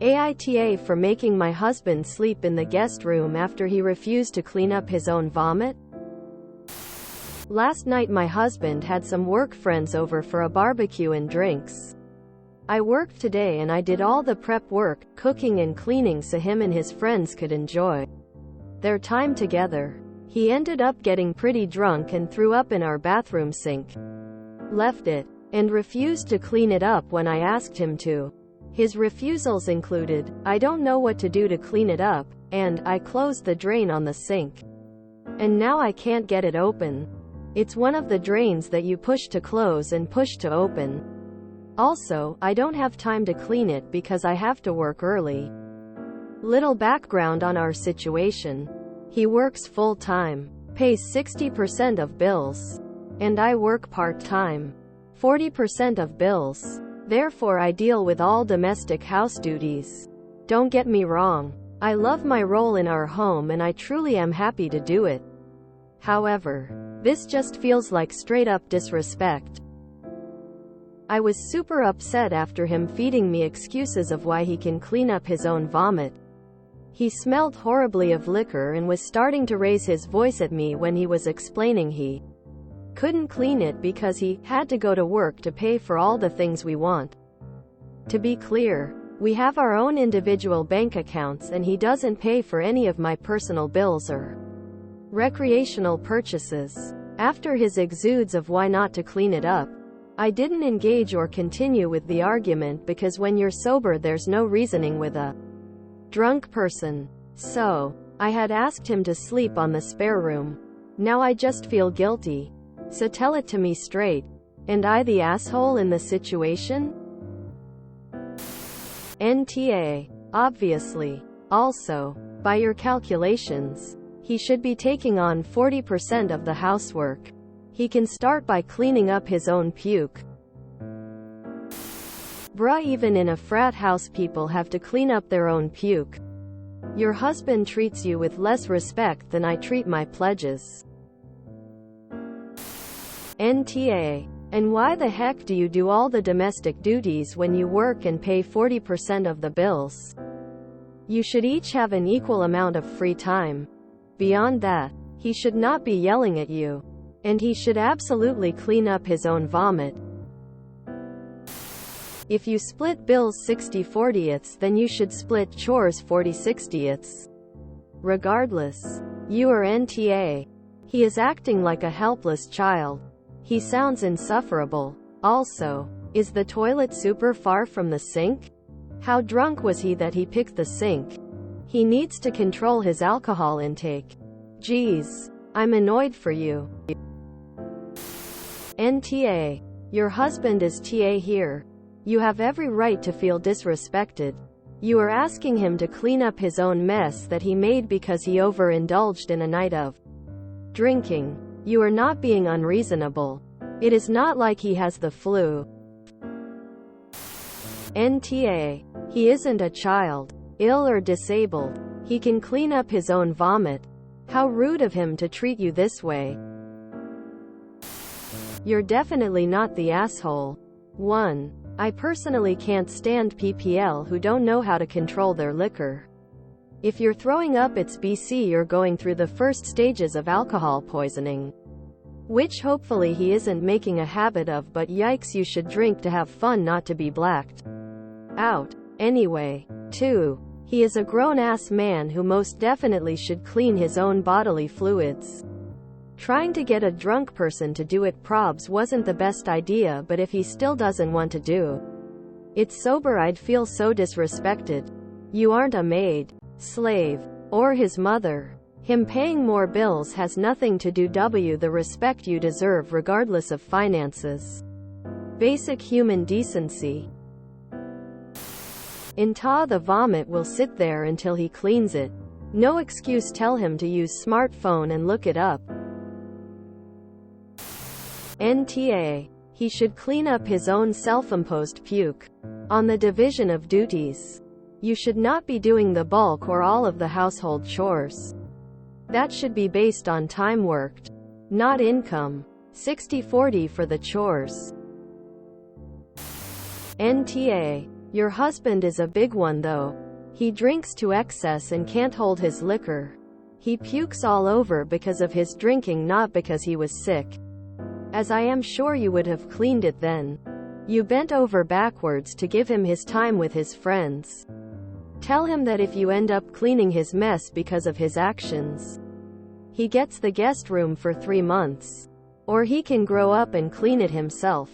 AITA for making my husband sleep in the guest room after he refused to clean up his own vomit. Last night my husband had some work friends over for a barbecue and drinks. I worked today and I did all the prep work, cooking and cleaning so him and his friends could enjoy their time together. He ended up getting pretty drunk and threw up in our bathroom sink. Left it, and refused to clean it up when I asked him to. His refusals included, "I don't know what to do to clean it up," and "I closed the drain on the sink. And now I can't get it open. It's one of the drains that you push to close and push to open. Also, I don't have time to clean it because I have to work early." Little background on our situation. He works full-time, pays 60% of bills. And I work part-time, 40% of bills. Therefore I deal with all domestic house duties. Don't get me wrong. I love my role in our home and I truly am happy to do it. However, this just feels like straight-up disrespect. I was super upset after him feeding me excuses of why he can clean up his own vomit. He smelled horribly of liquor and was starting to raise his voice at me when he was explaining he couldn't clean it because he had to go to work to pay for all the things we want. To be clear, we have our own individual bank accounts and he doesn't pay for any of my personal bills or recreational purchases. After his exudes of why not to clean it up, I didn't engage or continue with the argument because when you're sober there's no reasoning with a drunk person. So, I had asked him to sleep on the spare room. Now I just feel guilty. So tell it to me straight. Am I the asshole in the situation? NTA. Obviously. Also, by your calculations, he should be taking on 40% of the housework. He can start by cleaning up his own puke. Bruh, even in a frat house people have to clean up their own puke. Your husband treats you with less respect than I treat my pledges. NTA. And why the heck do you do all the domestic duties when you work and pay 40% of the bills? You should each have an equal amount of free time. Beyond that, he should not be yelling at you. And he should absolutely clean up his own vomit. If you split bills 60/40ths, then you should split chores 40/60ths. Regardless, you are NTA. He is acting like a helpless child. He sounds insufferable. Also, is the toilet super far from the sink? How drunk was he that he picked the sink? He needs to control his alcohol intake. Geez, I'm annoyed for you. NTA. Your husband is TA here. You have every right to feel disrespected. You are asking him to clean up his own mess that he made because he overindulged in a night of drinking. You are not being unreasonable. It is not like he has the flu. NTA. He isn't a child, ill or disabled. He can clean up his own vomit. How rude of him to treat you this way. You're definitely not the asshole. 1. I personally can't stand PPL who don't know how to control their liquor. If you're throwing up, it's BC, you're going through the first stages of alcohol poisoning. Which hopefully he isn't making a habit of, but yikes, you should drink to have fun, not to be blacked out. Anyway. 2. He is a grown-ass man who most definitely should clean his own bodily fluids. Trying to get a drunk person to do it probs wasn't the best idea, but if he still doesn't want to do it sober, I'd feel so disrespected. You aren't a maid, slave, or his mother. Him paying more bills has nothing to do with the respect you deserve regardless of finances. Basic human decency. The vomit will sit there until he cleans it. No excuse. Tell him to use smartphone and look it up. NTA. He should clean up his own self-imposed puke. On the division of duties, you should not be doing the bulk or all of the household chores. That should be based on time worked, not income. 60/40 for the chores. NTA. Your husband is a big one though. He drinks to excess and can't hold his liquor. He pukes all over because of his drinking, not because he was sick. As I am sure you would have cleaned it then. You bent over backwards to give him his time with his friends. Tell him that if you end up cleaning his mess because of his actions, he gets the guest room for 3 months. Or he can grow up and clean it himself.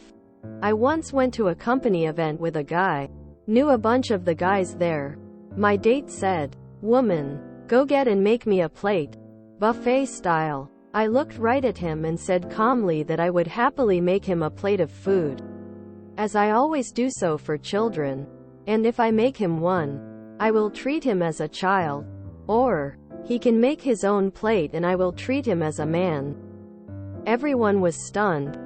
I once went to a company event with a guy. Knew a bunch of the guys there. My date said, "Woman, go get and make me a plate. Buffet style." I looked right at him and said calmly that I would happily make him a plate of food, as I always do so for children. And if I make him one, I will treat him as a child. Or, he can make his own plate and I will treat him as a man. Everyone was stunned.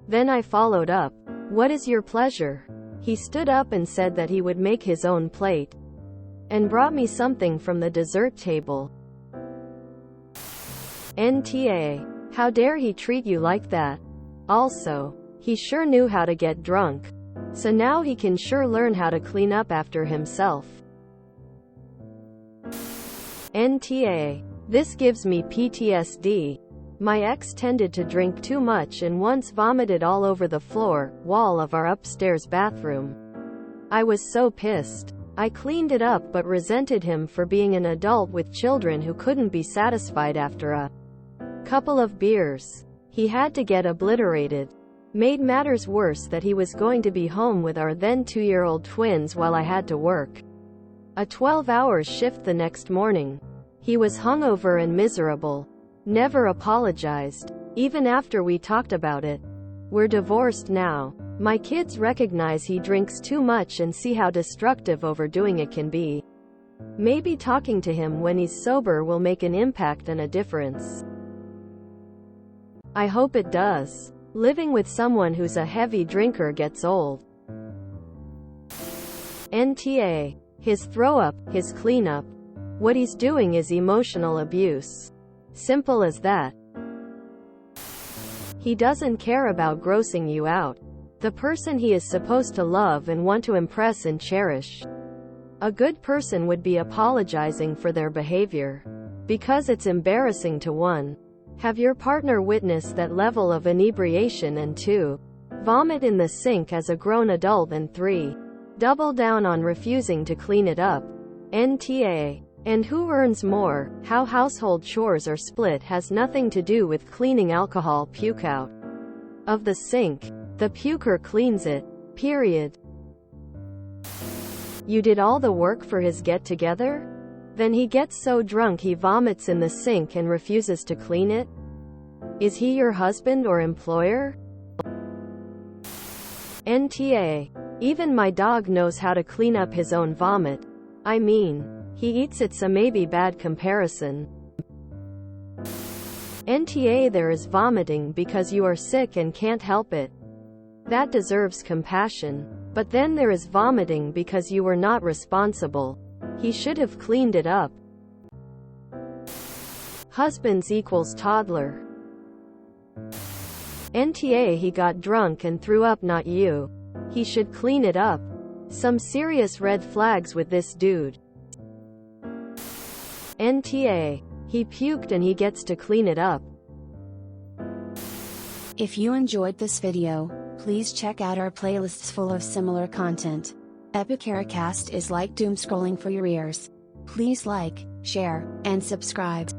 Then I followed up, "What is your pleasure?" He stood up and said that he would make his own plate, and brought me something from the dessert table. NTA. How dare he treat you like that? Also, he sure knew how to get drunk. So now he can sure learn how to clean up after himself. NTA. This gives me PTSD. My ex tended to drink too much and once vomited all over the wall of our upstairs bathroom. I was so pissed. I cleaned it up but resented him for being an adult with children who couldn't be satisfied after a couple of beers. He had to get obliterated. Made matters worse that he was going to be home with our then 2-year-old twins while I had to work a 12-hour shift the next morning. He was hungover and miserable. Never apologized, even after we talked about it. We're divorced now. My kids recognize he drinks too much and see how destructive overdoing it can be. Maybe talking to him when he's sober will make an impact and a difference. I hope it does. Living with someone who's a heavy drinker gets old. NTA. His throw-up, his cleanup. What he's doing is emotional abuse. Simple as that. He doesn't care about grossing you out. The person he is supposed to love and want to impress and cherish. A good person would be apologizing for their behavior, because it's embarrassing to 1. Have your partner witness that level of inebriation, and 2. Vomit in the sink as a grown adult, and 3. Double down on refusing to clean it up. NTA. And who earns more? How household chores are split has nothing to do with cleaning alcohol puke out of the sink. The puker cleans it. Period. You did all the work for his get-together? Then he gets so drunk he vomits in the sink and refuses to clean it? Is he your husband or employer? NTA. Even my dog knows how to clean up his own vomit. I mean, he eats it, so maybe bad comparison. NTA. There is vomiting because you are sick and can't help it. That deserves compassion. But then there is vomiting because you were not responsible. He should have cleaned it up. Husbands equals toddler. NTA. He got drunk and threw up, not you. He should clean it up. Some serious red flags with this dude. NTA. He puked and he gets to clean it up. If you enjoyed this video, please check out our playlists full of similar content. AmITheAsshole is like doom scrolling for your ears. Please like, share, and subscribe.